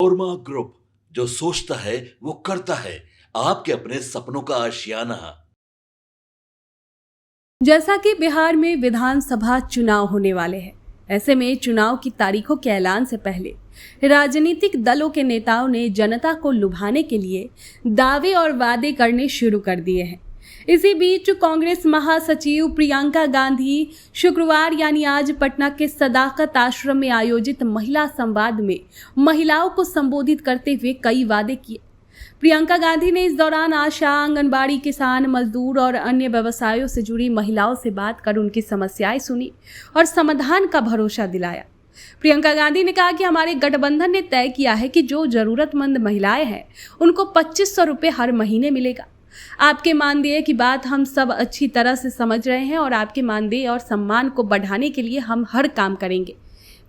Korma group, जो सोचता है वो करता है। आपके अपने सपनों का आशियाना। जैसा कि बिहार में विधानसभा चुनाव होने वाले हैं, ऐसे में चुनाव की तारीखों के ऐलान से पहले राजनीतिक दलों के नेताओं ने जनता को लुभाने के लिए दावे और वादे करने शुरू कर दिए हैं। इसी बीच कांग्रेस महासचिव प्रियंका गांधी शुक्रवार यानी आज पटना के सदाकत आश्रम में आयोजित महिला संवाद में महिलाओं को संबोधित करते हुए कई वादे किए। प्रियंका गांधी ने इस दौरान आशा, आंगनबाड़ी, किसान, मजदूर और अन्य व्यवसायों से जुड़ी महिलाओं से बात कर उनकी समस्याएं सुनी और समाधान का भरोसा दिलाया। प्रियंका गांधी ने कहा कि हमारे गठबंधन ने तय किया है कि जो जरूरतमंद महिलाएं हैं उनको 2500 रुपये हर महीने मिलेगा। आपके मानदेय की बात हम सब अच्छी तरह से समझ रहे हैं और आपके मानदेय और सम्मान को बढ़ाने के लिए हम हर काम करेंगे।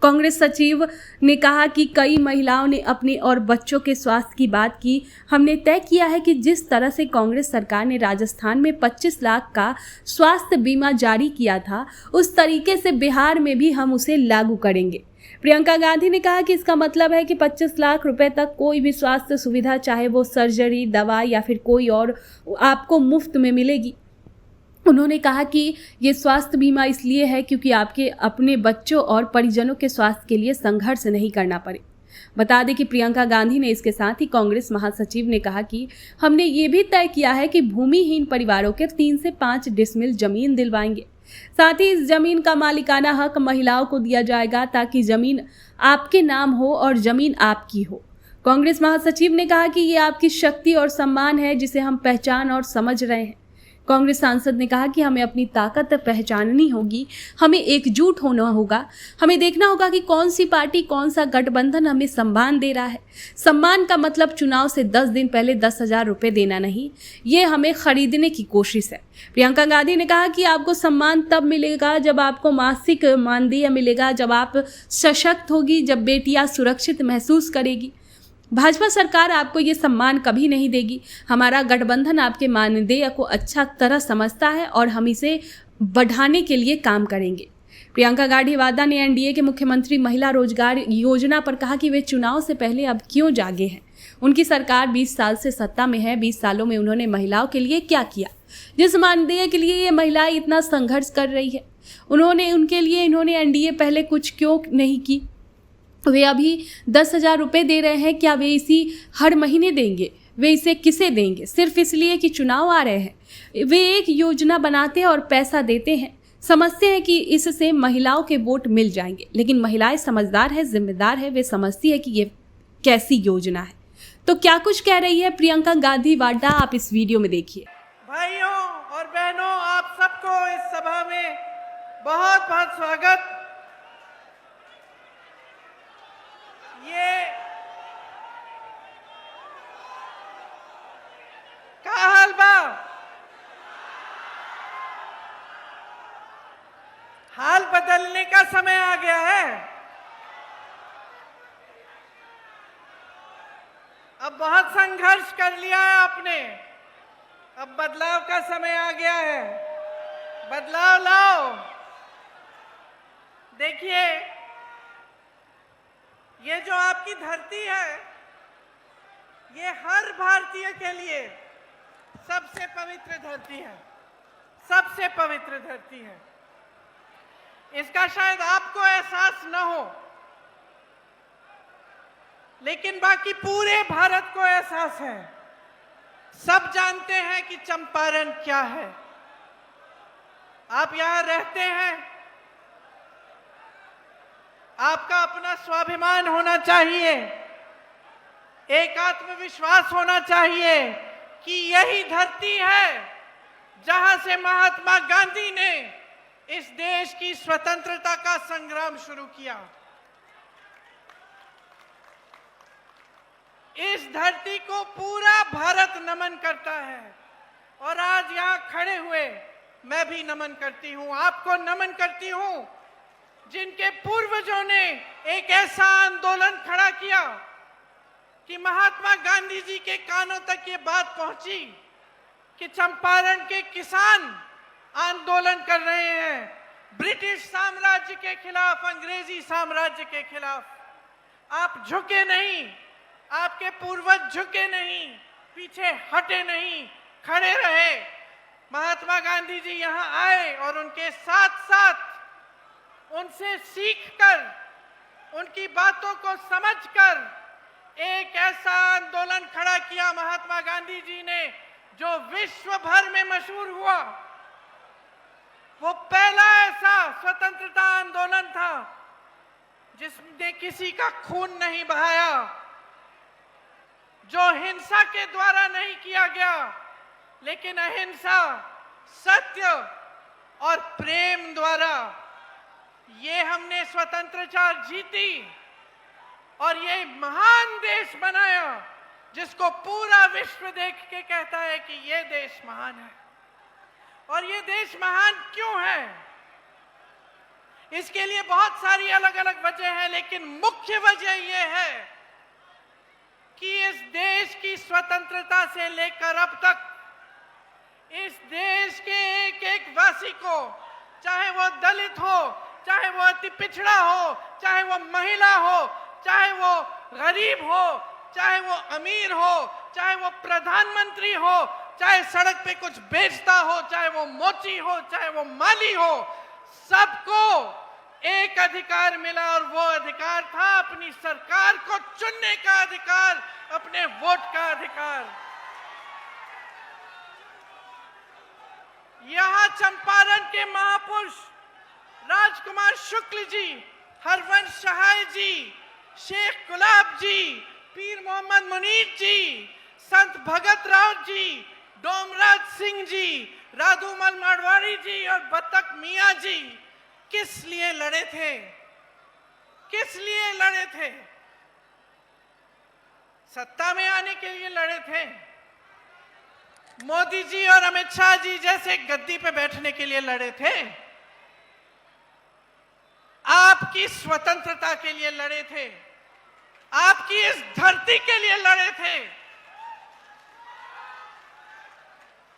कांग्रेस सचिव ने कहा कि कई महिलाओं ने अपने और बच्चों के स्वास्थ्य की बात की। हमने तय किया है कि जिस तरह से कांग्रेस सरकार ने राजस्थान में 25 लाख का स्वास्थ्य बीमा जारी किया था, उस तरीके से बिहार में भी हम उसे लागू करेंगे। प्रियंका गांधी ने कहा कि इसका मतलब है कि 25 लाख रुपए तक कोई भी स्वास्थ्य सुविधा, चाहे वो सर्जरी, दवा या फिर कोई और, आपको मुफ्त में मिलेगी। उन्होंने कहा कि ये स्वास्थ्य बीमा इसलिए है क्योंकि आपके अपने बच्चों और परिजनों के स्वास्थ्य के लिए संघर्ष नहीं करना पड़े। बता दें कि प्रियंका गांधी ने इसके साथ ही कांग्रेस महासचिव ने कहा कि हमने ये भी तय किया है कि भूमिहीन परिवारों के 3 से 5 डिसमिल जमीन दिलवाएंगे। साथ ही इस जमीन का मालिकाना हक महिलाओं को दिया जाएगा ताकि जमीन आपके नाम हो और जमीन आपकी हो। कांग्रेस महासचिव ने कहा कि ये आपकी शक्ति और सम्मान है जिसे हम पहचान और समझ रहे हैं। कांग्रेस सांसद ने कहा कि हमें अपनी ताकत पहचाननी होगी, हमें एकजुट होना होगा, हमें देखना होगा कि कौन सी पार्टी, कौन सा गठबंधन हमें सम्मान दे रहा है। सम्मान का मतलब चुनाव से 10 दिन पहले 10,000 रुपये देना नहीं, ये हमें खरीदने की कोशिश है। प्रियंका गांधी ने कहा कि आपको सम्मान तब मिलेगा जब आपको मासिक मानदेय मिलेगा, जब आप सशक्त होगी, जब बेटियां सुरक्षित महसूस करेगी। भाजपा सरकार आपको ये सम्मान कभी नहीं देगी। हमारा गठबंधन आपके मानदेय को अच्छा तरह समझता है और हम इसे बढ़ाने के लिए काम करेंगे। प्रियंका गांधी वादा ने एनडीए के मुख्यमंत्री महिला रोजगार योजना पर कहा कि वे चुनाव से पहले अब क्यों जागे हैं। उनकी सरकार 20 साल से सत्ता में है। 20 सालों में उन्होंने महिलाओं के लिए क्या किया, जिस मानदेय के लिए ये महिलाएं इतना संघर्ष कर रही है, इन्होंने एनडीए पहले कुछ क्यों नहीं की। वे अभी 10,000 रुपये दे रहे हैं, क्या वे इसी हर महीने देंगे? वे इसे किसे देंगे? सिर्फ इसलिए कि चुनाव आ रहे हैं। वे एक योजना बनाते हैं और पैसा देते हैं, समझते हैं कि इससे महिलाओं के वोट मिल जाएंगे। लेकिन महिलाएं समझदार है, जिम्मेदार है, वे समझती है कि ये कैसी योजना है। तो क्या कुछ कह रही है प्रियंका गांधी वाड्रा, आप इस वीडियो में देखिए। भाइयों और बहनों, आप सबको इस सभा में बहुत बहुत स्वागत। ये का हाल बा? हाल बदलने का समय आ गया है। अब बहुत संघर्ष कर लिया है आपने, अब बदलाव का समय आ गया है। बदलाव लाओ। देखिए, ये जो आपकी धरती है, ये हर भारतीय के लिए सबसे पवित्र धरती है, सबसे पवित्र धरती है। इसका शायद आपको एहसास न हो, लेकिन बाकी पूरे भारत को एहसास है। सब जानते हैं कि चंपारण क्या है। आप यहां रहते हैं, आपका अपना स्वाभिमान होना चाहिए, एक आत्मविश्वास होना चाहिए कि यही धरती है जहां से महात्मा गांधी ने इस देश की स्वतंत्रता का संग्राम शुरू किया। इस धरती को पूरा भारत नमन करता है और आज यहां खड़े हुए मैं भी नमन करती हूं, आपको नमन करती हूं, जिनके पूर्वजों ने एक ऐसा आंदोलन खड़ा किया कि महात्मा गांधी जी के कानों तक ये बात पहुंची कि चंपारण के किसान आंदोलन कर रहे हैं ब्रिटिश साम्राज्य के खिलाफ, अंग्रेजी साम्राज्य के खिलाफ। आप झुके नहीं, आपके पूर्वज झुके नहीं, पीछे हटे नहीं, खड़े रहे। महात्मा गांधी जी यहाँ आए और उनके साथ साथ उनसे सीखकर, उनकी बातों को समझकर एक ऐसा आंदोलन खड़ा किया महात्मा गांधी जी ने जो विश्व भर में मशहूर हुआ। वो पहला ऐसा स्वतंत्रता आंदोलन था जिसने किसी का खून नहीं बहाया, जो हिंसा के द्वारा नहीं किया गया, लेकिन अहिंसा, सत्य और प्रेम द्वारा ये हमने स्वतंत्रता जीती और ये महान देश बनाया जिसको पूरा विश्व देख के कहता है कि ये देश महान है। और ये देश महान क्यों है? इसके लिए बहुत सारी अलग अलग वजह है, लेकिन मुख्य वजह ये है कि इस देश की स्वतंत्रता से लेकर अब तक इस देश के एक एक वासी को, चाहे वो दलित हो, चाहे वो अति पिछड़ा हो, चाहे वो महिला हो, चाहे वो गरीब हो, चाहे वो अमीर हो, चाहे वो प्रधानमंत्री हो, चाहे सड़क पे कुछ बेचता हो, चाहे वो मोची हो, चाहे वो माली हो, सबको एक अधिकार मिला और वो अधिकार था अपनी सरकार को चुनने का अधिकार, अपने वोट का अधिकार। यहां चंपारण के महापुरुष राजकुमार शुक्ल जी, हरवंश सहाय जी, शेख गुलाब जी, पीर मोहम्मद मुनीर जी, संत भगत राव जी, डोमराज सिंह जी, राधूमल मारवाड़ी जी और बतक मियां जी किस लिए लड़े थे? किस लिए लड़े थे? सत्ता में आने के लिए लड़े थे। मोदी जी और अमित शाह जी जैसे गद्दी पे बैठने के लिए लड़े थे। आपकी स्वतंत्रता के लिए लड़े थे, आपकी इस धरती के लिए लड़े थे,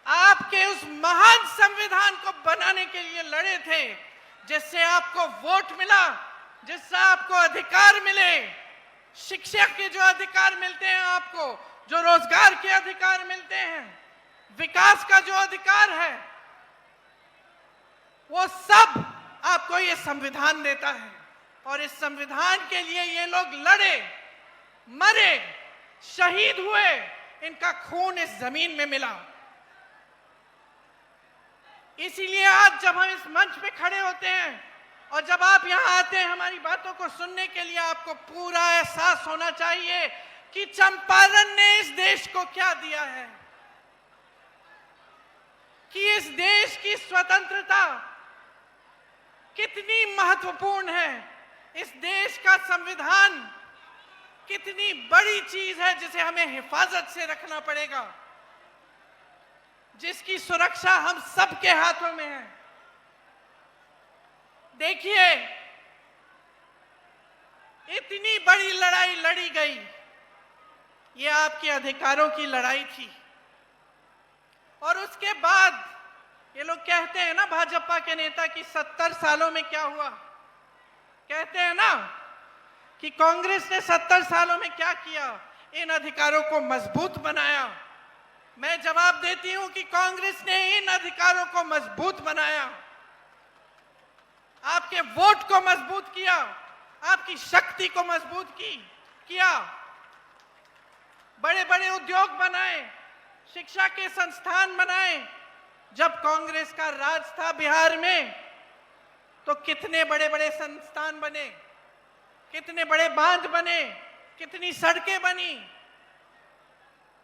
आपके उस महान संविधान को बनाने के लिए लड़े थे जिससे आपको वोट मिला, जिससे आपको अधिकार मिले, शिक्षा के जो अधिकार मिलते हैं आपको, जो रोजगार के अधिकार मिलते हैं, विकास का जो अधिकार है, वो सब आपको ये संविधान देता है। और इस संविधान के लिए ये लोग लड़े, मरे, शहीद हुए, इनका खून इस जमीन में मिला। इसीलिए आज जब हम इस मंच पे खड़े होते हैं और जब आप यहां आते हैं हमारी बातों को सुनने के लिए, आपको पूरा एहसास होना चाहिए कि चंपारण ने इस देश को क्या दिया है, कि इस देश की स्वतंत्रता कितनी महत्वपूर्ण है, इस देश का संविधान कितनी बड़ी चीज है जिसे हमें हिफाजत से रखना पड़ेगा, जिसकी सुरक्षा हम सबके हाथों में है। देखिए, इतनी बड़ी लड़ाई लड़ी गई, ये आपके अधिकारों की लड़ाई थी। और उसके बाद ये लोग कहते हैं ना, भाजपा के नेता, कि 70 सालों में क्या हुआ। कहते हैं ना कि कांग्रेस ने 70 सालों में क्या किया, इन अधिकारों को मजबूत बनाया। मैं जवाब देती हूं कि कांग्रेस ने इन अधिकारों को मजबूत बनाया, आपके वोट को मजबूत किया, आपकी शक्ति को मजबूत किया, बड़े बड़े उद्योग बनाए, शिक्षा के संस्थान बनाए। जब कांग्रेस का राज था बिहार में तो कितने बड़े बड़े संस्थान बने, कितने बड़े बांध बने, कितनी सड़कें बनी।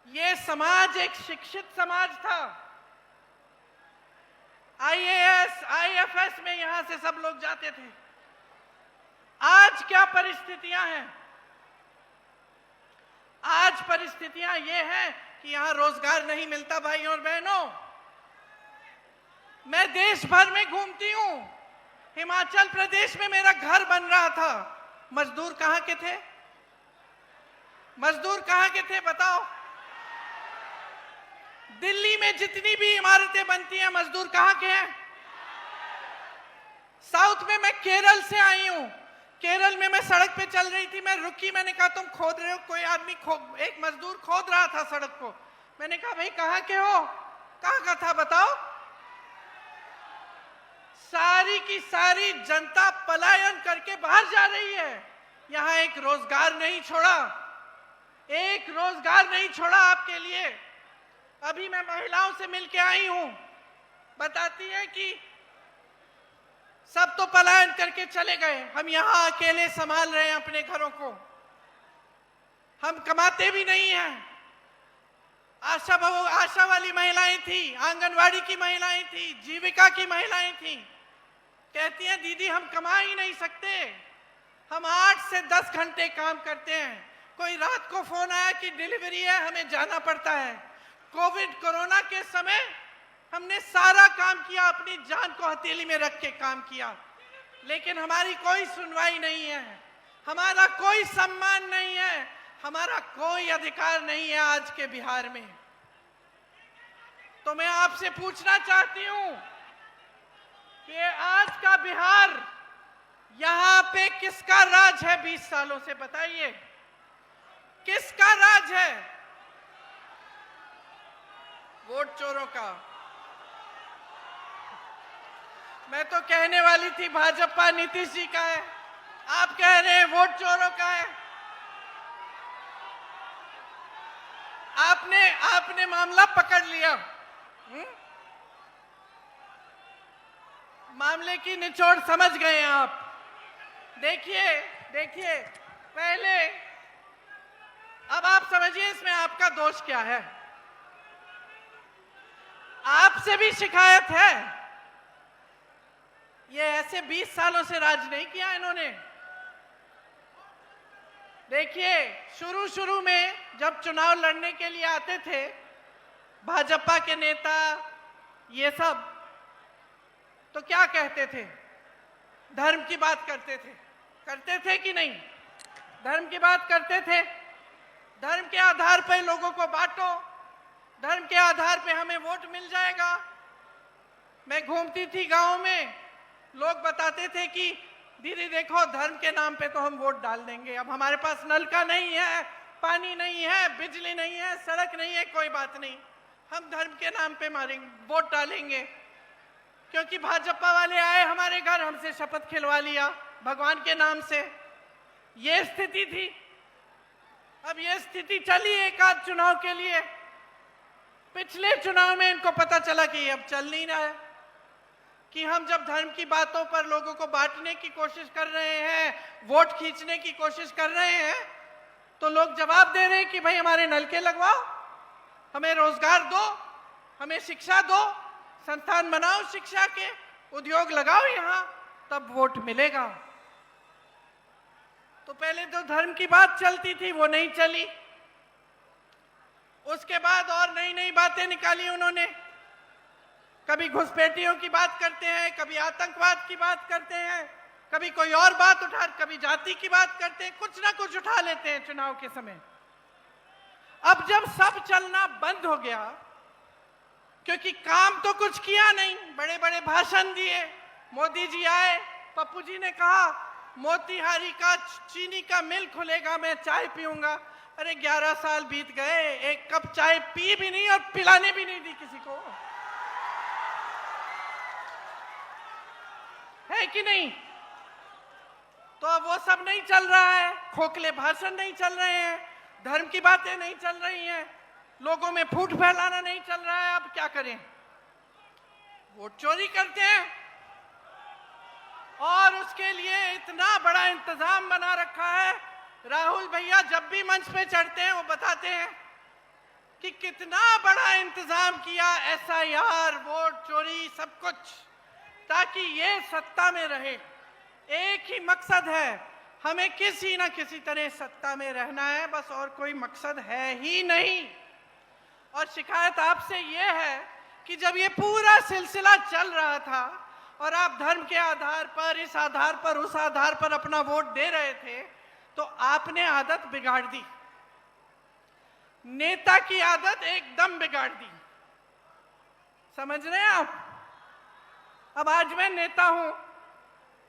ये समाज एक शिक्षित समाज था। आईएएस, आईएफएस में यहां से सब लोग जाते थे। आज क्या परिस्थितियां हैं? आज परिस्थितियां ये हैं कि यहां रोजगार नहीं मिलता। भाइयों और बहनों, मैं देश भर में घूमती हूं। हिमाचल प्रदेश में मेरा घर बन रहा था, मजदूर कहां के थे? मजदूर कहां के थे बताओ? दिल्ली में जितनी भी इमारतें बनती हैं, मजदूर कहां के हैं? साउथ में मैं केरल से आई हूं। केरल में मैं सड़क पे चल रही थी, मैं रुकी, मैंने कहा तुम खोद रहे हो? कोई आदमी एक मजदूर खोद रहा था सड़क को। मैंने कहा भाई कहाँ के हो? कहाँ का था बताओ? सारी की सारी जनता पलायन करके बाहर जा रही है। यहाँ एक रोजगार नहीं छोड़ा, एक रोजगार नहीं छोड़ा आपके लिए। अभी मैं महिलाओं से मिलके आई हूं, बताती है कि सब तो पलायन करके चले गए, हम यहाँ अकेले संभाल रहे हैं अपने घरों को, हम कमाते भी नहीं हैं। आशा वाली महिलाएं थी, आंगनवाड़ी की महिलाएं थी, जीविका की महिलाएं थी, कहती हैं दीदी हम कमा ही नहीं सकते, हम 8 से 10 घंटे काम करते हैं। कोई रात को फोन आया कि डिलीवरी है, हमें जाना पड़ता है। कोविड कोरोना के समय हमने सारा काम किया, अपनी जान को हथेली में रख के काम किया, लेकिन हमारी कोई सुनवाई नहीं है, हमारा कोई सम्मान नहीं है, हमारा कोई अधिकार नहीं है आज के बिहार में। तो मैं आपसे पूछना चाहती हूं कि आज का बिहार, यहां पे किसका राज है 20 सालों से? बताइए किसका राज है? वोट चोरों का। मैं तो कहने वाली थी भाजपा नीतीश जी का है, आप कह रहे हैं वोट चोरों का है। आपने मामला पकड़ लिया। मामले की निचोड़ समझ गए आप। देखिए पहले, अब आप समझिए इसमें आपका दोष क्या है। आपसे भी शिकायत है, ये ऐसे 20 सालों से राज नहीं किया इन्होंने। देखिए शुरू में जब चुनाव लड़ने के लिए आते थे भाजपा के नेता, ये सब तो क्या कहते थे? धर्म की बात करते थे कि नहीं? धर्म की बात करते थे। धर्म के आधार पर लोगों को बांटो, धर्म के आधार पे हमें वोट मिल जाएगा। मैं घूमती थी गांव में, लोग बताते थे कि दीदी देखो धर्म के नाम पे तो हम वोट डाल देंगे, अब हमारे पास नल का नहीं है, पानी नहीं है, बिजली नहीं है, सड़क नहीं है, कोई बात नहीं, हम धर्म के नाम पे मारेंगे, वोट डालेंगे, क्योंकि भाजपा वाले आए हमारे घर, हमसे शपथ खिलवा लिया भगवान के नाम से। ये स्थिति थी। अब ये स्थिति चली एक आध चुनाव के लिए, पिछले चुनाव में इनको पता चला कि अब चल नहीं रहा है, कि हम जब धर्म की बातों पर लोगों को बांटने की कोशिश कर रहे हैं, वोट खींचने की कोशिश कर रहे हैं, तो लोग जवाब दे रहे हैं कि भाई हमारे नलके लगवाओ, हमें रोजगार दो, हमें शिक्षा दो, संस्थान बनाओ शिक्षा के, उद्योग लगाओ यहाँ, तब वोट मिलेगा। तो पहले जो धर्म की बात चलती थी वो नहीं चली, उसके बाद और नई नई बातें निकाली उन्होंने। कभी घुसपैठियों की बात करते हैं, कभी आतंकवाद की बात करते हैं, कभी कोई और बात कभी जाति की बात करते हैं, कुछ ना कुछ उठा लेते हैं चुनाव के समय। अब जब सब चलना बंद हो गया, क्योंकि काम तो कुछ किया नहीं, बड़े बड़े भाषण दिए, मोदी जी आए, पप्पू जी ने कहा मोतिहारी का चीनी का मिल खुलेगा, मैं चाय पीऊंगा। अरे 11 साल बीत गए, एक कप चाय पी भी नहीं और पिलाने भी नहीं दी किसी को, है कि नहीं? तो अब वो सब नहीं चल रहा है, खोखले भाषण नहीं चल रहे हैं, धर्म की बातें नहीं चल रही हैं, लोगों में फूट फैलाना नहीं चल रहा है। अब क्या करें? वोट चोरी करते हैं, और उसके लिए इतना बड़ा इंतजाम बना रखा है। राहुल भैया जब भी मंच पे चढ़ते हैं वो बताते हैं कि कितना बड़ा इंतजाम किया, SIR, वोट चोरी, सब कुछ, ताकि ये सत्ता में रहे। एक ही मकसद है, हमें किसी ना किसी तरह सत्ता में रहना है, बस, और कोई मकसद है ही नहीं। और शिकायत आपसे ये है कि जब ये पूरा सिलसिला चल रहा था और आप धर्म के आधार पर, इस आधार पर, उस आधार पर अपना वोट दे रहे थे, तो आपने आदत बिगाड़ दी, नेता की आदत एकदम बिगाड़ दी। समझ रहे हैं आप? अब आज मैं नेता हूं,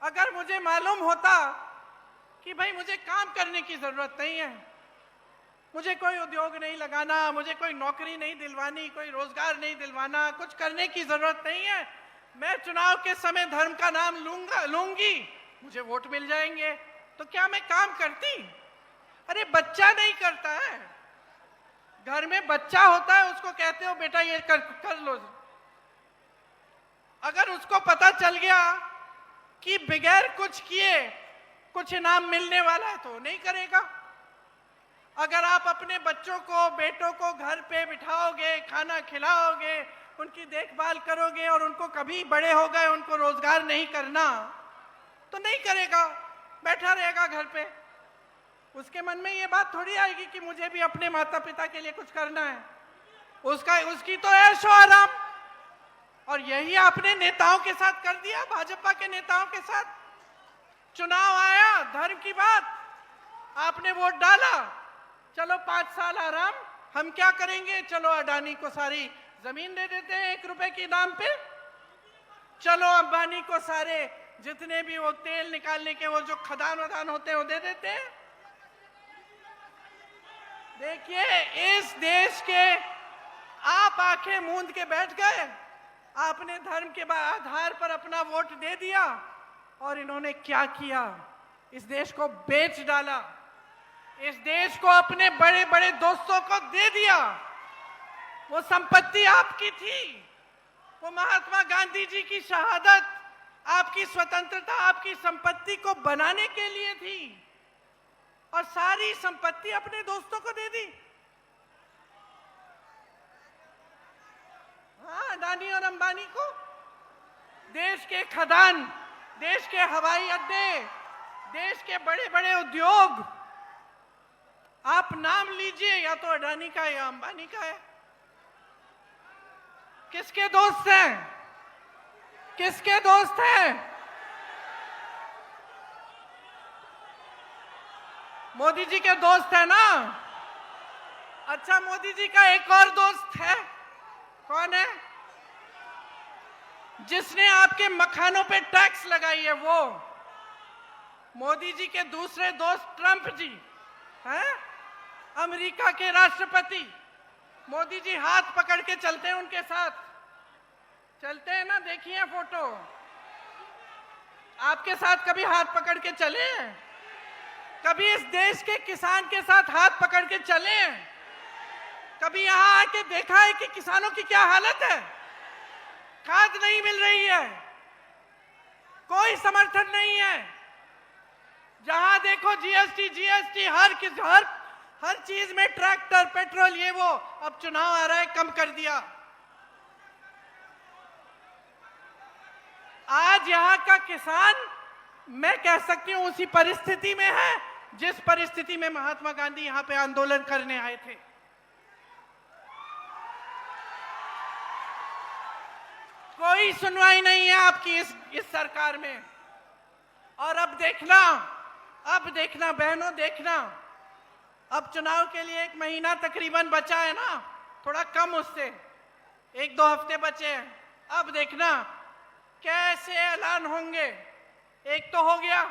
अगर मुझे मालूम होता कि भाई मुझे काम करने की जरूरत नहीं है, मुझे कोई उद्योग नहीं लगाना, मुझे कोई नौकरी नहीं दिलवानी, कोई रोजगार नहीं दिलवाना, कुछ करने की जरूरत नहीं है, मैं चुनाव के समय धर्म का नाम लूंगी, मुझे वोट मिल जाएंगे, तो क्या मैं काम करती? अरे बच्चा नहीं करता है, घर में बच्चा होता है, उसको कहते हो बेटा ये कर लो। अगर उसको पता चल गया कि बगैर कुछ किए कुछ इनाम मिलने वाला है तो नहीं करेगा। अगर आप अपने बच्चों को, बेटों को घर पे बिठाओगे, खाना खिलाओगे, उनकी देखभाल करोगे और उनको कभी बड़े हो गए उनको रोजगार नहीं करना तो नहीं करेगा, बैठा रहेगा घर पे। उसके मन में ये बात थोड़ी आएगी कि मुझे भी अपने माता पिता के लिए कुछ करना है। उसकी तो ऐशो आराम। और यही आपने नेताओं के साथ कर दिया, भाजपा के नेताओं के साथ। चुनाव आया, धर्म की बात, आपने वोट डाला, चलो 5 साल आराम, हम क्या करेंगे, चलो अडानी को सारी जमीन दे देते हैं 1 रुपए के दाम पे, चलो अंबानी को सारे जितने भी वो तेल निकालने के वो जो खदान वदान होते हैं वो दे देते हैं। देखिए, इस देश के आप आंखें मूंद के बैठ गए, आपने धर्म के आधार पर अपना वोट दे दिया और इन्होंने क्या किया, इस देश को बेच डाला, इस देश को अपने बड़े बड़े दोस्तों को दे दिया। वो संपत्ति आपकी थी, वो महात्मा गांधी जी की शहादत, आपकी स्वतंत्रता, आपकी संपत्ति को बनाने के लिए थी और सारी संपत्ति अपने दोस्तों को दे दी। हाँ, अडानी और अंबानी को। देश के खदान, देश के हवाई अड्डे, देश के बड़े बड़े उद्योग, आप नाम लीजिए, या तो अडानी का है या अंबानी का है। किसके दोस्त हैं? किसके दोस्त हैं? मोदी जी के दोस्त है ना? अच्छा, मोदी जी का एक और दोस्त है, कौन है? जिसने आपके मखानों पे टैक्स लगाई है वो मोदी जी के दूसरे दोस्त ट्रंप जी हैं, अमेरिका के राष्ट्रपति। मोदी जी हाथ पकड़ के चलते हैं, उनके साथ चलते हैं ना, देखिए फोटो। आपके साथ कभी हाथ पकड़ के चले? कभी इस देश के किसान के साथ हाथ पकड़ के चले? कभी यहां आके देखा है कि किसानों की क्या हालत है? खाद नहीं मिल रही है, कोई समर्थन नहीं है, जहां देखो जीएसटी, हर चीज में ट्रैक्टर, पेट्रोल, ये वो। अब चुनाव आ रहा है, कम कर दिया। आज यहां का किसान, मैं कह सकती हूं, उसी परिस्थिति में है जिस परिस्थिति में महात्मा गांधी यहां पे आंदोलन करने आए थे। कोई सुनवाई नहीं है आपकी इस सरकार में। और अब देखना बहनों, देखना, अब चुनाव के लिए 1 महीना तकरीबन बचा है ना, थोड़ा कम उससे, 1-2 हफ्ते बचे हैं। अब देखना कैसे ऐलान होंगे। एक तो हो गया,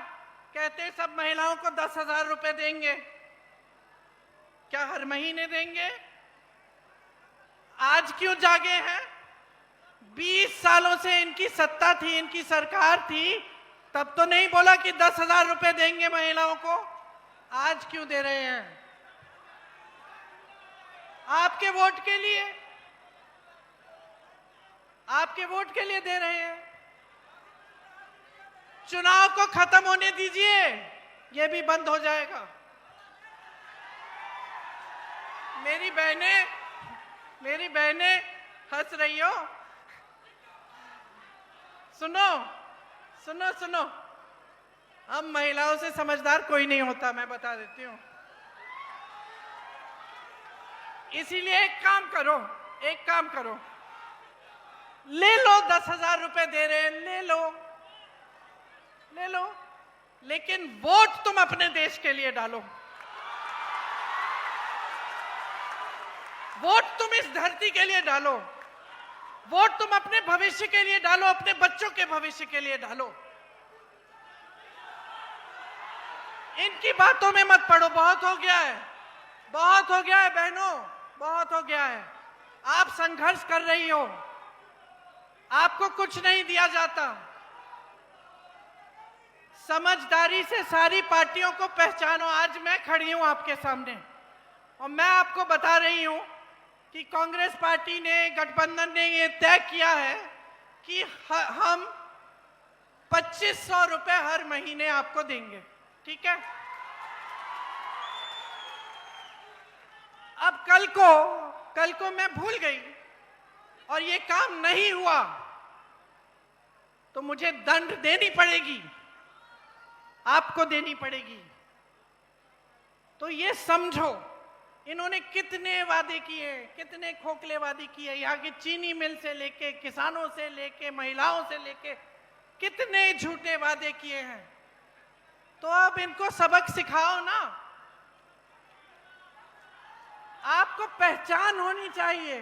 कहते सब महिलाओं को 10,000 रुपए देंगे। क्या हर महीने देंगे? आज क्यों जागे हैं? 20 सालों से इनकी सत्ता थी, इनकी सरकार थी, तब तो नहीं बोला कि 10,000 रुपए देंगे महिलाओं को। आज क्यों दे रहे हैं? आपके वोट के लिए, आपके वोट के लिए दे रहे हैं। चुनाव को खत्म होने दीजिए, ये भी बंद हो जाएगा। मेरी बहनें हंस रही हो। सुनो, हम महिलाओं से समझदार कोई नहीं होता, मैं बता देती हूं। इसीलिए एक काम करो, ले लो, 10,000 रुपए दे रहे हैं, ले लो, लेकिन वोट तुम अपने देश के लिए डालो। वोट तुम इस धरती के लिए डालो, वोट तुम अपने भविष्य के लिए डालो, अपने बच्चों के भविष्य के लिए डालो। इनकी बातों में मत पड़ो, बहुत हो गया है, बहुत हो गया है बहनों, बहुत हो गया है। आप संघर्ष कर रही हो, आपको कुछ नहीं दिया जाता। समझदारी से सारी पार्टियों को पहचानो। आज मैं खड़ी हूं आपके सामने और मैं आपको बता रही हूं कि कांग्रेस पार्टी ने, गठबंधन ने ये तय किया है कि हम 2500 रुपए हर महीने आपको देंगे, ठीक है। अब कल को मैं भूल गई और ये काम नहीं हुआ तो मुझे दंड देनी पड़ेगी, आपको देनी पड़ेगी। तो ये समझो, इन्होंने कितने वादे किए, कितने खोखले वादे किए। यहाँ की चीनी मिल से लेके, किसानों से लेके, महिलाओं से लेके कितने झूठे वादे किए हैं। तो अब इनको सबक सिखाओ ना। आपको पहचान होनी चाहिए,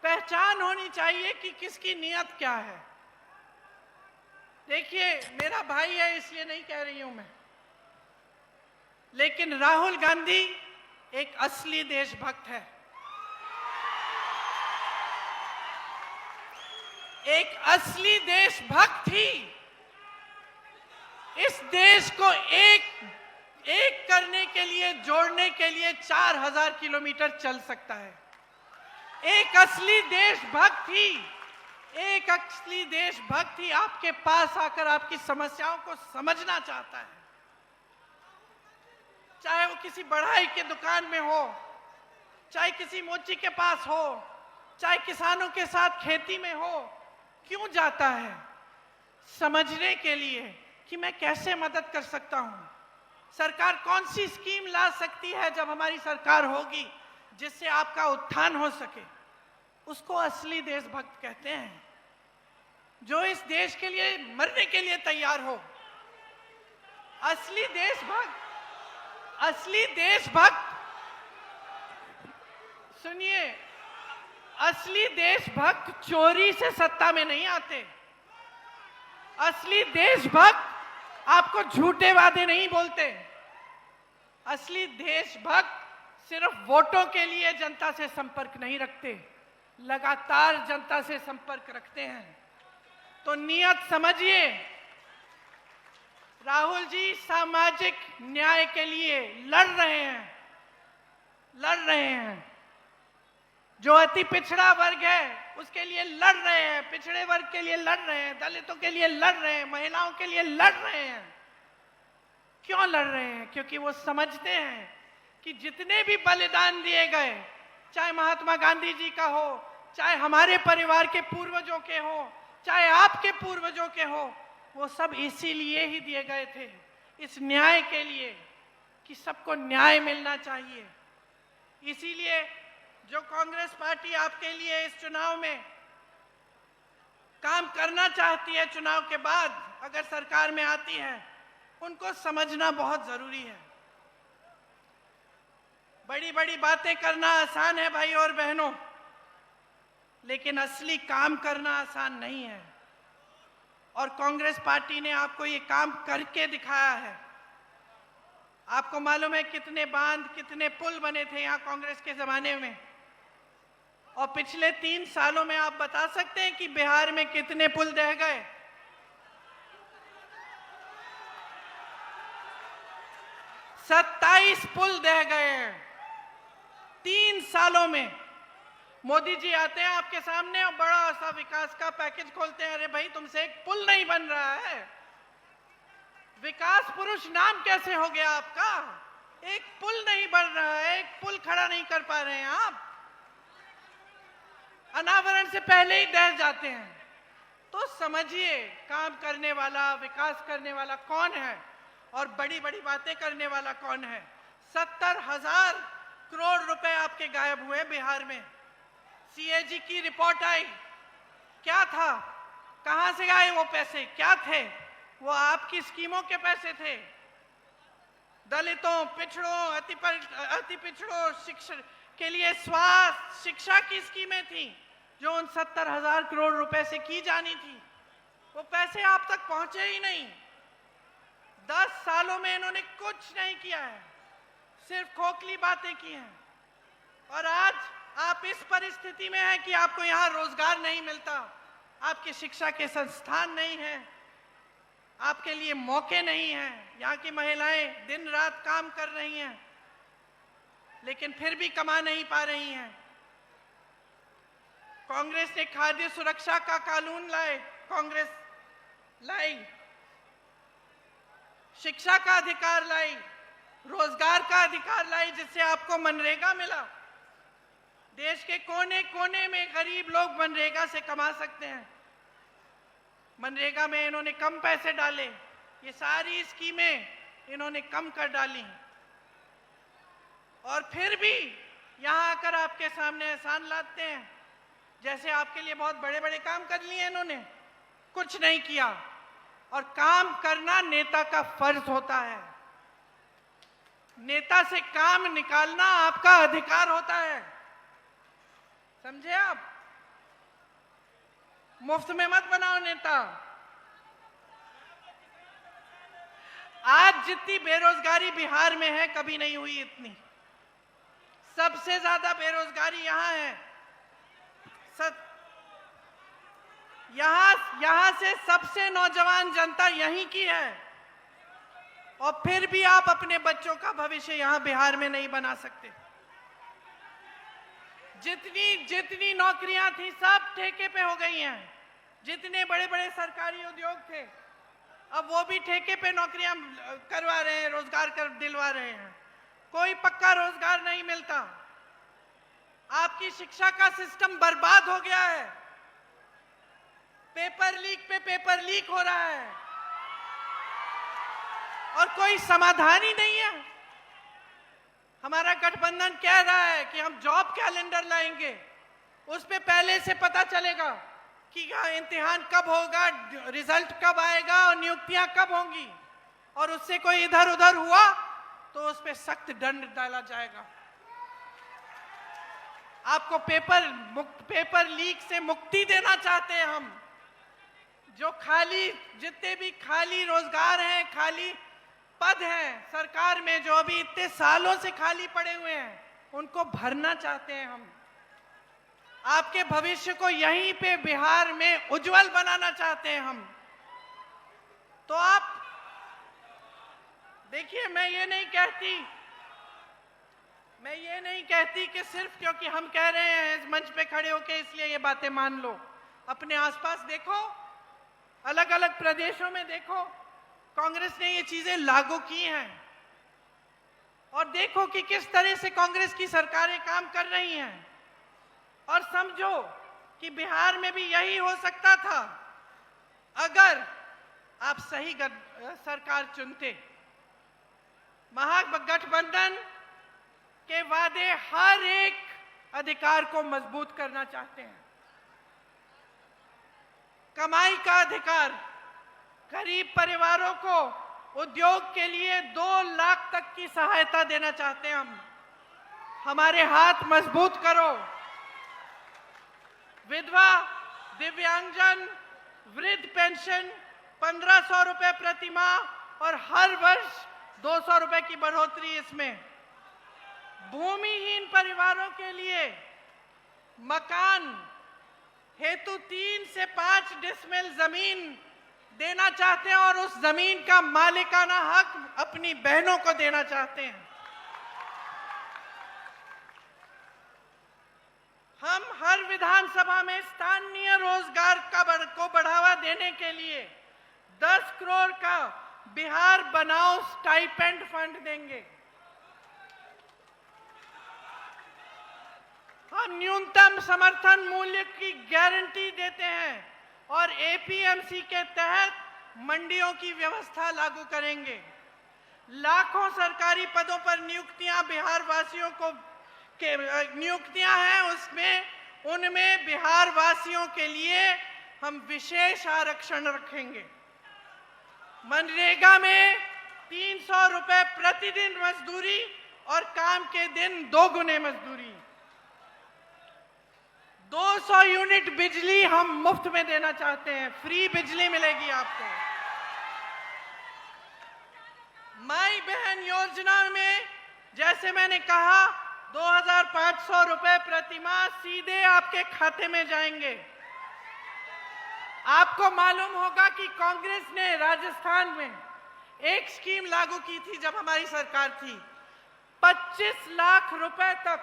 पहचान होनी चाहिए कि किसकी नीयत क्या है। देखिए, मेरा भाई है इसलिए नहीं कह रही हूं मैं, लेकिन राहुल गांधी एक असली देशभक्त है, एक असली देशभक्त ही इस देश को एक करने के लिए, जोड़ने के लिए 4000 किलोमीटर चल सकता है। एक असली देशभक्त ही आपके पास आकर आपकी समस्याओं को समझना चाहता है। चाहे वो किसी बढ़ाई के दुकान में हो, चाहे किसी मोची के पास हो, चाहे किसानों के साथ खेती में हो, क्यों जाता है? समझने के लिए कि मैं कैसे मदद कर सकता हूं। सरकार कौन सी स्कीम ला सकती है जब हमारी सरकार होगी जिससे आपका उत्थान हो सके। उसको असली देशभक्त कहते हैं, जो इस देश के लिए मरने के लिए तैयार हो। असली देशभक्त सुनिए, असली देशभक्त चोरी से सत्ता में नहीं आते। असली देशभक्त आपको झूठे वादे नहीं बोलते। असली देशभक्त सिर्फ वोटों के लिए जनता से संपर्क नहीं रखते, लगातार जनता से संपर्क रखते हैं। तो नियत समझिए, राहुल जी सामाजिक न्याय के लिए लड़ रहे हैं। जो अति पिछड़ा वर्ग है उसके लिए लड़ रहे हैं, पिछड़े वर्ग के लिए लड़ रहे हैं, दलितों के लिए लड़ रहे हैं, महिलाओं के लिए लड़ रहे हैं। क्यों लड़ रहे हैं? क्योंकि वो समझते हैं कि जितने भी बलिदान दिए गए, चाहे महात्मा गांधी जी का हो, चाहे हमारे परिवार के पूर्वजों के हो, चाहे आपके पूर्वजों के हो, वो सब इसीलिए ही दिए गए थे, इस न्याय के लिए कि सबको न्याय मिलना चाहिए। इसीलिए जो कांग्रेस पार्टी आपके लिए इस चुनाव में काम करना चाहती है, चुनाव के बाद अगर सरकार में आती है, उनको समझना बहुत जरूरी है। बड़ी बड़ी बातें करना आसान है भाई और बहनों, लेकिन असली काम करना आसान नहीं है। और कांग्रेस पार्टी ने आपको ये काम करके दिखाया है। आपको मालूम है कितने बांध, कितने पुल बने थे यहाँ कांग्रेस के जमाने में। और पिछले 3 सालों में आप बता सकते हैं कि बिहार में कितने पुल ढह गए? 27 पुल ढह गए हैं 3 सालों में। मोदी जी आते हैं आपके सामने और बड़ा सा विकास का पैकेज खोलते हैं। अरे भाई, तुमसे एक पुल नहीं बन रहा है। विकास पुरुष नाम कैसे हो गया आपका? एक पुल नहीं बन रहा है, एक पुल खड़ा नहीं कर पा रहे हैं आप। अनावरण से पहले ही ढह जाते हैं। तो समझिए, काम करने वाला, विकास करने वाला कौन है और बड़ी बड़ी बातें करने वाला कौन है। 70,000 करोड़ रुपए आपके गायब हुए बिहार में। सीएजी की रिपोर्ट आई, क्या था? कहां से आए वो पैसे? क्या थे वो? आपकी स्कीमों के पैसे थे। दलितों, पिछड़ों, अति पिछड़ों शिक्षा के लिए स्वास्थ्य, शिक्षा की स्कीमें थी जो उन 70,000 करोड़ रुपए से की जानी थी। वो पैसे आप तक पहुंचे ही नहीं। 10 सालों में इन्होंने कुछ नहीं किया है, सिर्फ खोखली बातें की हैं। और आज आप इस परिस्थिति में हैं कि आपको यहाँ रोजगार नहीं मिलता, आपकी शिक्षा के संस्थान नहीं हैं, आपके लिए मौके नहीं हैं। यहाँ की महिलाएं दिन रात काम कर रही हैं, लेकिन फिर भी कमा नहीं पा रही हैं। कांग्रेस ने खाद्य सुरक्षा का कानून कांग्रेस लाई, शिक्षा का अधिकार लाई, रोजगार का अधिकार लाई, जिससे आपको मनरेगा मिला। देश के कोने कोने में गरीब लोग मनरेगा से कमा सकते हैं। मनरेगा में इन्होंने कम पैसे डाले, ये सारी स्कीमें इन्होंने कम कर डाली, और फिर भी यहाँ आकर आपके सामने एहसान लाते हैं जैसे आपके लिए बहुत बड़े बड़े काम कर लिए इन्होंने। कुछ नहीं किया, और काम करना नेता का फर्ज होता है। नेता से काम निकालना आपका अधिकार होता है, समझे आप? मुफ्त में मत बनाओ नेता। आज जितनी बेरोजगारी बिहार में है, कभी नहीं हुई इतनी। सबसे ज्यादा बेरोजगारी यहां है। यहां से सबसे नौजवान जनता यहीं की है, और फिर भी आप अपने बच्चों का भविष्य यहां बिहार में नहीं बना सकते। जितनी नौकरियां थी सब ठेके पे हो गई हैं। जितने बड़े बड़े सरकारी उद्योग थे, अब वो भी ठेके पे नौकरियां करवा रहे हैं, रोजगार दिलवा रहे हैं। कोई पक्का रोजगार नहीं मिलता। आपकी शिक्षा का सिस्टम बर्बाद हो गया है। पेपर लीक पे पेपर लीक हो रहा है, और कोई समाधान ही नहीं है। हमारा गठबंधन कह रहा है कि हम जॉब कैलेंडर लाएंगे, उस पे पहले से पता चलेगा कि इम्तिहान कब होगा, रिजल्ट कब आएगा और नियुक्तियां कब होंगी, और उससे कोई इधर उधर हुआ तो उस पे सख्त दंड डाला जाएगा। आपको पेपर लीक से मुक्ति देना चाहते हैं हम। जितने भी खाली रोजगार हैं, खाली पद हैं सरकार में, जो अभी इतने सालों से खाली पड़े हुए हैं, उनको भरना चाहते हैं हम। आपके भविष्य को यहीं पे बिहार में उज्जवल बनाना चाहते हैं हम। तो आप देखिए, मैं ये नहीं कहती कि सिर्फ क्योंकि हम कह रहे हैं इस मंच पे खड़े होके इसलिए ये बातें मान लो। अपने आसपास देखो, अलग अलग प्रदेशों में देखो, कांग्रेस ने ये चीजें लागू की हैं, और देखो कि किस तरह से कांग्रेस की सरकारें काम कर रही हैं। और समझो कि बिहार में भी यही हो सकता था अगर आप सही सरकार चुनते। महागठबंधन के वादे हर एक अधिकार को मजबूत करना चाहते हैं। कमाई का अधिकार, गरीब परिवारों को उद्योग के लिए 2 लाख तक की सहायता देना चाहते हैं हम। हमारे हाथ मजबूत करो। विधवा, दिव्यांगजन, वृद्ध पेंशन 1500 रुपए प्रति माह, और हर वर्ष 200 रुपए की बढ़ोतरी इसमें। भूमिहीन परिवारों के लिए मकान हेतु 3 से 5 डिसमिल जमीन देना चाहते हैं, और उस जमीन का मालिकाना हक अपनी बहनों को देना चाहते हैं। हम हर विधानसभा में स्थानीय रोजगार को बढ़ावा देने के लिए 10 करोड़ का बिहार बनाओ स्टाइपेंड फंड देंगे। हम न्यूनतम समर्थन मूल्य की गारंटी देते हैं, और एपीएमसी के तहत मंडियों की व्यवस्था लागू करेंगे। लाखों सरकारी पदों पर नियुक्तियां बिहार वासियों को नियुक्तियां हैं, उनमें बिहार वासियों के लिए हम विशेष आरक्षण रखेंगे। मनरेगा में 300 रुपए प्रतिदिन मजदूरी, और काम के दिन 2 गुने मजदूरी। 200 यूनिट बिजली हम मुफ्त में देना चाहते हैं, फ्री बिजली मिलेगी आपको। माई बहन योजना में जैसे मैंने कहा 2500 रुपए प्रति माह सीधे आपके खाते में जाएंगे। आपको मालूम होगा कि कांग्रेस ने राजस्थान में एक स्कीम लागू की थी जब हमारी सरकार थी। 25 लाख रुपए तक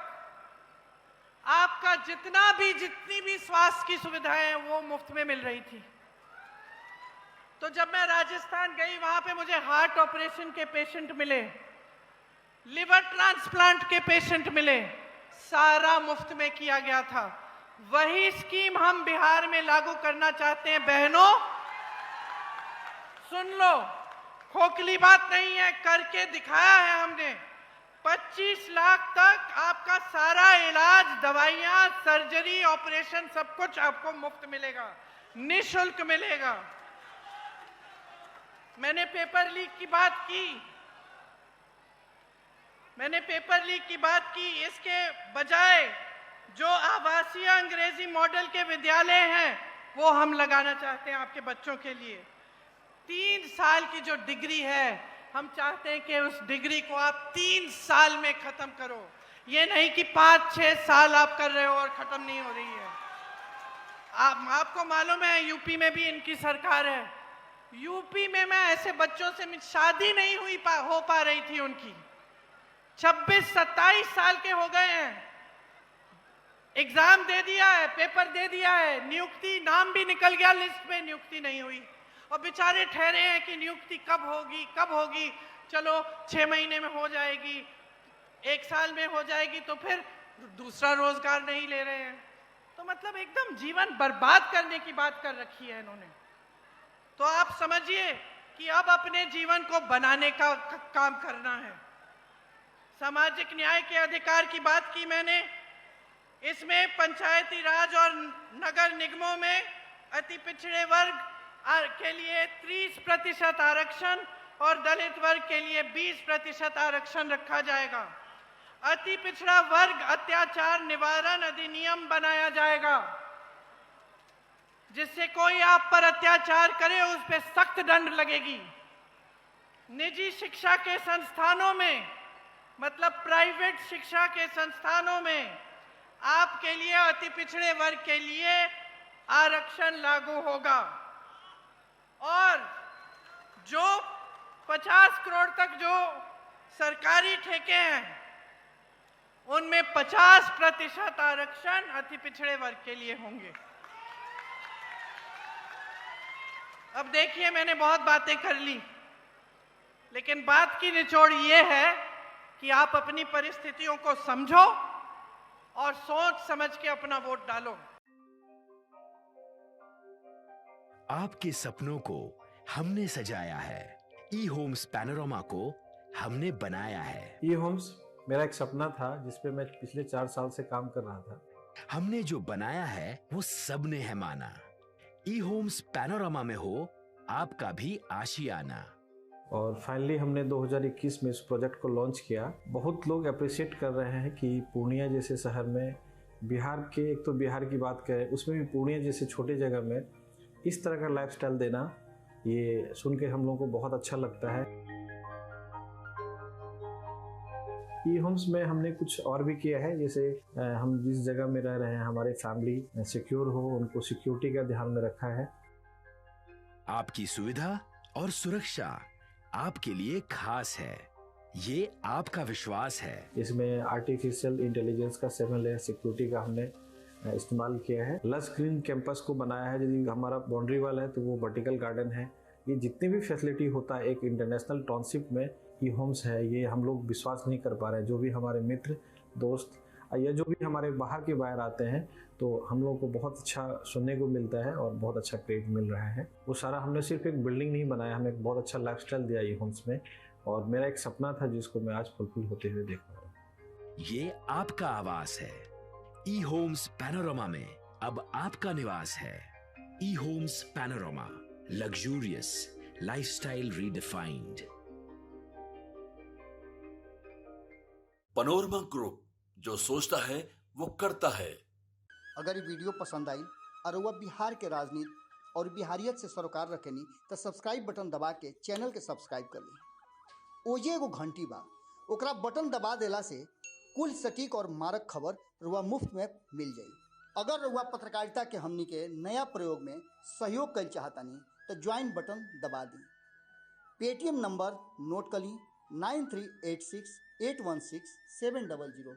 आपका जितनी भी स्वास्थ्य की सुविधाएं हैं वो मुफ्त में मिल रही थी। तो जब मैं राजस्थान गई वहां पे मुझे हार्ट ऑपरेशन के पेशेंट मिले, लिवर ट्रांसप्लांट के पेशेंट मिले, सारा मुफ्त में किया गया था। वही स्कीम हम बिहार में लागू करना चाहते हैं। बहनों सुन लो, खोखली बात नहीं है, करके दिखाया है हमने। 25 लाख तक आपका सारा इलाज, दवाइयां, सर्जरी, ऑपरेशन सब कुछ आपको मुफ्त मिलेगा, निःशुल्क मिलेगा। मैंने पेपर लीक की बात की। इसके बजाय जो आवासीय अंग्रेजी मॉडल के विद्यालय हैं वो हम लगाना चाहते हैं आपके बच्चों के लिए। 3 साल की जो डिग्री है हम चाहते हैं कि उस डिग्री को आप 3 साल में खत्म करो। ये नहीं कि 5-6 साल आप कर रहे हो और खत्म नहीं हो रही है। आपको मालूम है यूपी में भी इनकी सरकार है। यूपी में मैं ऐसे बच्चों से शादी नहीं हो पा रही थी उनकी। 26-27 साल के हो गए हैं, एग्जाम दे दिया है, पेपर दे दिया है, नियुक्ति नाम भी निकल गया लिस्ट में, नियुक्ति नहीं हुई और बेचारे ठहरे हैं कि नियुक्ति कब होगी। चलो 6 महीने में हो जाएगी, 1 साल में हो जाएगी, तो फिर दूसरा रोजगार नहीं ले रहे हैं। तो मतलब एकदम जीवन बर्बाद करने की बात कर रखी है इन्होंने। तो आप समझिए कि अब अपने जीवन को बनाने का काम करना है। सामाजिक न्याय के अधिकार की बात की मैंने। इसमें पंचायती राज और नगर निगमों में अति पिछड़े वर्ग के लिए 30% आरक्षण और दलित वर्ग के लिए 20% आरक्षण रखा जाएगा। अति पिछड़ा वर्ग अत्याचार निवारण अधिनियम बनाया जाएगा, जिससे कोई आप पर अत्याचार करे उस पर सख्त दंड लगेगी। निजी शिक्षा के संस्थानों में, मतलब प्राइवेट शिक्षा के संस्थानों में आपके लिए, अति पिछड़े वर्ग के लिए आरक्षण लागू होगा। और जो 50 करोड़ तक जो सरकारी ठेके हैं उनमें 50% आरक्षण अति पिछड़े वर्ग के लिए होंगे। अब देखिए, मैंने बहुत बातें कर ली, लेकिन बात की निचोड़ ये है कि आप अपनी परिस्थितियों को समझो और सोच समझ के अपना वोट डालो। आपके सपनों को हमने सजाया है, ई होम्स पैनोरमा को हमने बनाया है। ई होम्स मेरा एक सपना था जिस पे मैं पिछले 4 साल से काम कर रहा था। हमने जो बनाया है वो सबने है माना। ई होम्स पैनोरमा में हो आपका भी आशियाना। और फाइनली हमने 2021 में इस प्रोजेक्ट को लॉन्च किया। बहुत लोग अप्रिशिएट कर रहे हैं कि पूर्णिया जैसे शहर में, बिहार के, एक तो बिहार की बात करें उसमें भी पूर्णिया जैसे छोटे जगह में इस तरह का लाइफस्टाइल देना, ये सुन के हम लोगों को बहुत अच्छा लगता है। ई होम्स में हमने कुछ और भी किया है, जैसे हम जिस जगह में रह रहे हैं हमारे फैमिली सिक्योर हो, उनको सिक्योरिटी का ध्यान में रखा है। आपकी सुविधा और सुरक्षा आपके लिए खास है, ये आपका विश्वास है। इसमें आर्टिफिशियल इंटेलिजेंस का 7 लेयर सिक्योरिटी का हमने इस्तेमाल किया है। लस ग्रीन कैंपस को बनाया है। यदि हमारा बाउंड्री वाल है तो वो वर्टिकल गार्डन है। ये जितनी भी फैसिलिटी होता है एक इंटरनेशनल टाउनशिप में, ई होम्स है, ये हम लोग विश्वास नहीं कर पा रहे हैं। जो भी हमारे मित्र, दोस्त या जो भी हमारे बाहर के बाहर आते हैं तो हम लोगों को बहुत अच्छा सुनने को मिलता है और बहुत अच्छा क्रेडिट मिल रहा है। वो सारा हमने सिर्फ एक बिल्डिंग नहीं बनाया, हमें एक बहुत अच्छा लाइफस्टाइल दिया ई होम्स में, और मेरा एक सपना था जिसको मैं आज फुलफिल होते हुए देख रहा हूँ। ये आपका आवास है। ई होम्स पैनोरमा में अब आपका निवास है। E Homes Panorama, luxurious lifestyle redefined. Panorama group, जो सोचता है वो करता है। अगर ये वीडियो पसंद आई और वह बिहार के राजनीति और बिहारियत से सरोकार रखेनी तो सब्सक्राइब बटन दबा के चैनल के सब्सक्राइब कर ली ओजे एगो घंटी बा, ओकरा बटन दबा देला से कुल सटीक और मारक खबर रुआ मुफ्त में मिल जाई। अगर रुआ पत्रकारिता के हमनी के नया प्रयोग में सहयोग कर चाहतानी तो ज्वाइन बटन दबा दी। पेटीएम नंबर नोट कर ली 9386816700।